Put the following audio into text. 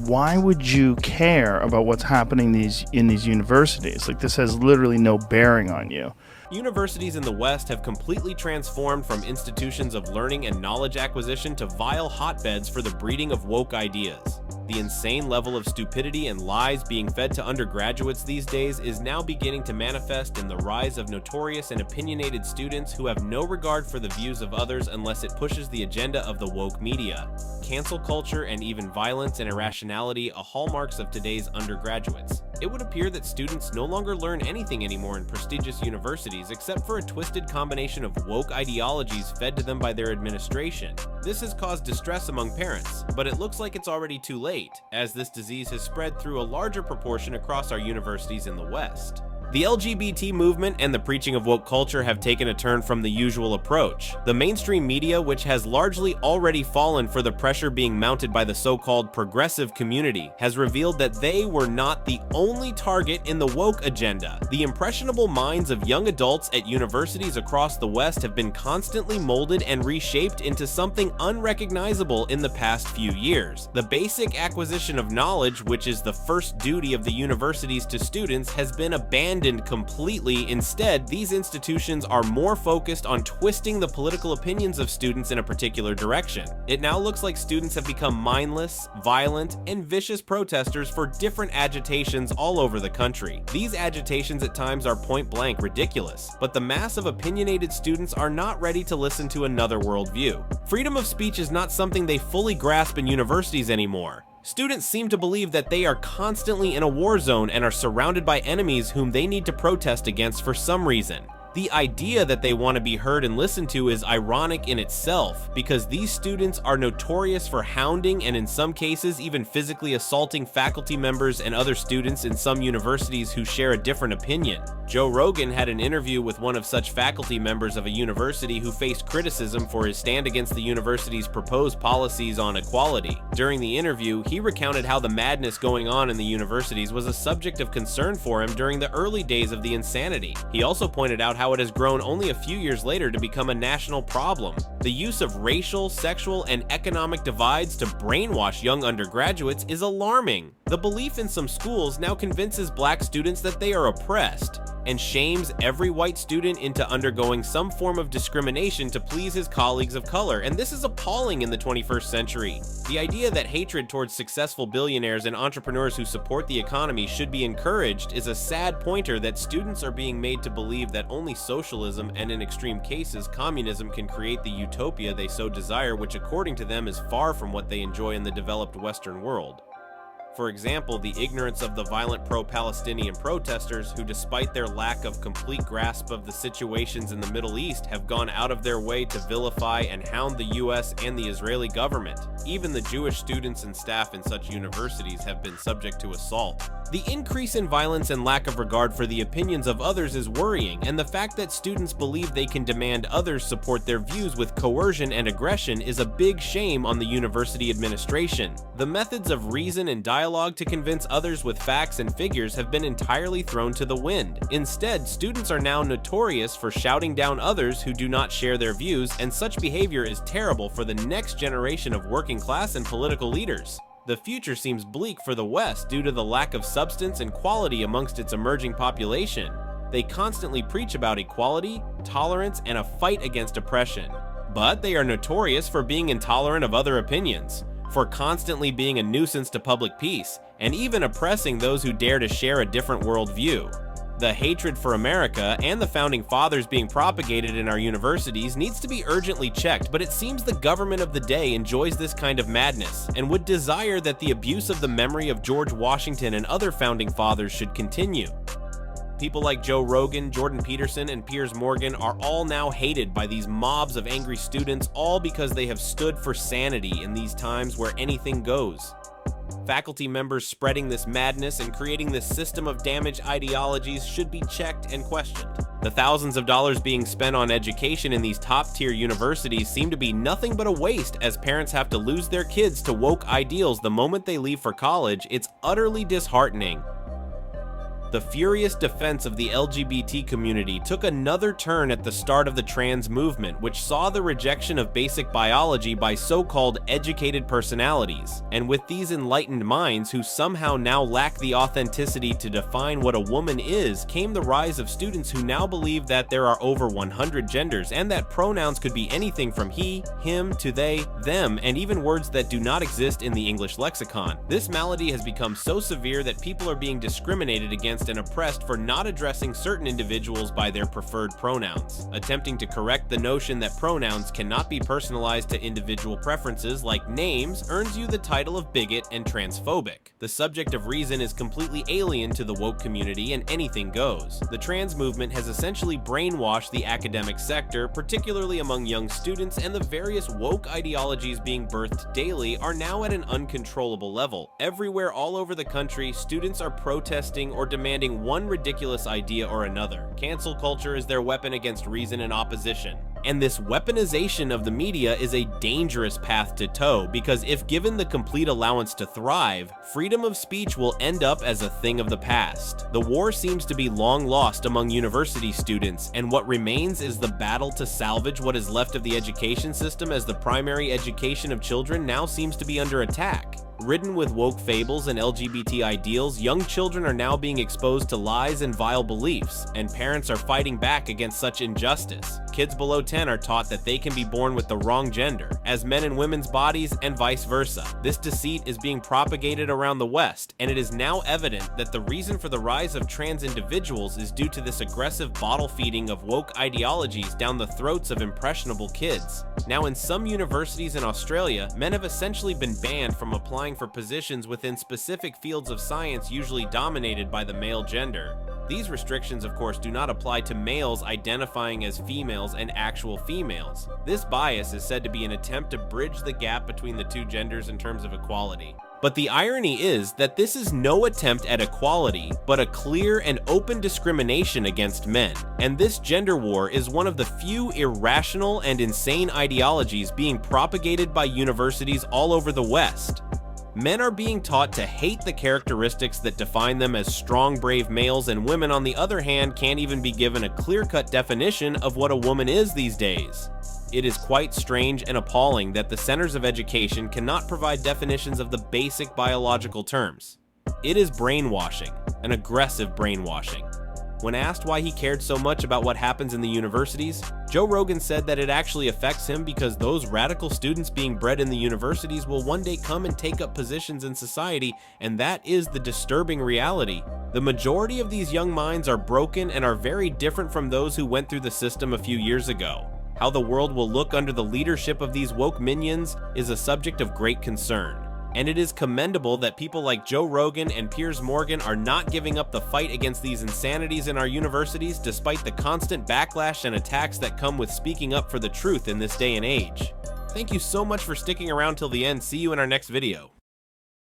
why would you care about what's happening in these universities? Like, this has literally no bearing on you. Universities in the West have completely transformed from institutions of learning and knowledge acquisition to vile hotbeds for the breeding of woke ideas. The insane level of stupidity and lies being fed to undergraduates these days is now beginning to manifest in the rise of notorious and opinionated students who have no regard for the views of others unless it pushes the agenda of the woke media. Cancel culture and even violence and irrationality are hallmarks of today's undergraduates. It would appear that students no longer learn anything anymore in prestigious universities except for a twisted combination of woke ideologies fed to them by their administration. This has caused distress among parents, but it looks like it's already too late, as this disease has spread through a larger proportion across our universities in the West. The LGBT movement and the preaching of woke culture have taken a turn from the usual approach. The mainstream media, which has largely already fallen for the pressure being mounted by the so-called progressive community, has revealed that they were not the only target in the woke agenda. The impressionable minds of young adults at universities across the West have been constantly molded and reshaped into something unrecognizable in the past few years. The basic acquisition of knowledge, which is the first duty of the universities to students, has been abandoned completely. Instead, these institutions are more focused on twisting the political opinions of students in a particular direction. It now looks like students have become mindless, violent, and vicious protesters for different agitations all over the country. These agitations at times are point-blank ridiculous, but the mass of opinionated students are not ready to listen to another worldview. Freedom of speech is not something they fully grasp in universities anymore. Students seem to believe that they are constantly in a war zone and are surrounded by enemies whom they need to protest against for some reason. The idea that they want to be heard and listened to is ironic in itself, because these students are notorious for hounding and in some cases even physically assaulting faculty members and other students in some universities who share a different opinion. Joe Rogan had an interview with one of such faculty members of a university who faced criticism for his stand against the university's proposed policies on equality. During the interview, he recounted how the madness going on in the universities was a subject of concern for him during the early days of the insanity. He also pointed out how it has grown only a few years later to become a national problem. The use of racial, sexual, and economic divides to brainwash young undergraduates is alarming. The belief in some schools now convinces black students that they are oppressed, and shames every white student into undergoing some form of discrimination to please his colleagues of color, and this is appalling in the 21st century. The idea that hatred towards successful billionaires and entrepreneurs who support the economy should be encouraged is a sad pointer that students are being made to believe that only socialism and in extreme cases communism can create the utopia they so desire, which according to them is far from what they enjoy in the developed Western world. For example, the ignorance of the violent pro-Palestinian protesters who, despite their lack of complete grasp of the situations in the Middle East, have gone out of their way to vilify and hound the US and the Israeli government. Even the Jewish students and staff in such universities have been subject to assault. The increase in violence and lack of regard for the opinions of others is worrying, and the fact that students believe they can demand others support their views with coercion and aggression is a big shame on the university administration. The methods of reason and dialogue to convince others with facts and figures have been entirely thrown to the wind. Instead, students are now notorious for shouting down others who do not share their views, and such behavior is terrible for the next generation of working class and political leaders. The future seems bleak for the West due to the lack of substance and quality amongst its emerging population. They constantly preach about equality, tolerance, and a fight against oppression. But they are notorious for being intolerant of other opinions, for constantly being a nuisance to public peace, and even oppressing those who dare to share a different worldview. The hatred for America and the founding fathers being propagated in our universities needs to be urgently checked, but it seems the government of the day enjoys this kind of madness and would desire that the abuse of the memory of George Washington and other founding fathers should continue. People like Joe Rogan, Jordan Peterson, and Piers Morgan are all now hated by these mobs of angry students, all because they have stood for sanity in these times where anything goes. Faculty members spreading this madness and creating this system of damaged ideologies should be checked and questioned. The thousands of dollars being spent on education in these top-tier universities seem to be nothing but a waste, as parents have to lose their kids to woke ideals the moment they leave for college. It's utterly disheartening. The furious defense of the LGBT community took another turn at the start of the trans movement, which saw the rejection of basic biology by so-called educated personalities. And with these enlightened minds who somehow now lack the authenticity to define what a woman is, came the rise of students who now believe that there are over 100 genders and that pronouns could be anything from he, him, to they, them, and even words that do not exist in the English lexicon. This malady has become so severe that people are being discriminated against and oppressed for not addressing certain individuals by their preferred pronouns. Attempting to correct the notion that pronouns cannot be personalized to individual preferences like names earns you the title of bigot and transphobic. The subject of reason is completely alien to the woke community and anything goes. The trans movement has essentially brainwashed the academic sector, particularly among young students, and the various woke ideologies being birthed daily are now at an uncontrollable level. Everywhere all over the country, students are protesting or demanding one ridiculous idea or another. Cancel culture is their weapon against reason and opposition. And this weaponization of the media is a dangerous path to toe, because if given the complete allowance to thrive, freedom of speech will end up as a thing of the past. The war seems to be long lost among university students, and what remains is the battle to salvage what is left of the education system, as the primary education of children now seems to be under attack. Ridden with woke fables and LGBT ideals, young children are now being exposed to lies and vile beliefs, and parents are fighting back against such injustice. Kids below 10 are taught that they can be born with the wrong gender, as men in women's bodies, and vice versa. This deceit is being propagated around the West, and it is now evident that the reason for the rise of trans individuals is due to this aggressive bottle feeding of woke ideologies down the throats of impressionable kids. Now, in some universities in Australia, men have essentially been banned from applying for positions within specific fields of science usually dominated by the male gender. These restrictions, of course, do not apply to males identifying as females and actual females. This bias is said to be an attempt to bridge the gap between the two genders in terms of equality. But the irony is that this is no attempt at equality, but a clear and open discrimination against men. And this gender war is one of the few irrational and insane ideologies being propagated by universities all over the West. Men are being taught to hate the characteristics that define them as strong, brave males, and women, on the other hand, can't even be given a clear-cut definition of what a woman is these days. It is quite strange and appalling that the centers of education cannot provide definitions of the basic biological terms. It is brainwashing, an aggressive brainwashing. When asked why he cared so much about what happens in the universities, Joe Rogan said that it actually affects him because those radical students being bred in the universities will one day come and take up positions in society, and that is the disturbing reality. The majority of these young minds are broken and are very different from those who went through the system a few years ago. How the world will look under the leadership of these woke minions is a subject of great concern. And it is commendable that people like Joe Rogan and Piers Morgan are not giving up the fight against these insanities in our universities, despite the constant backlash and attacks that come with speaking up for the truth in this day and age. Thank you so much for sticking around till the end. See you in our next video.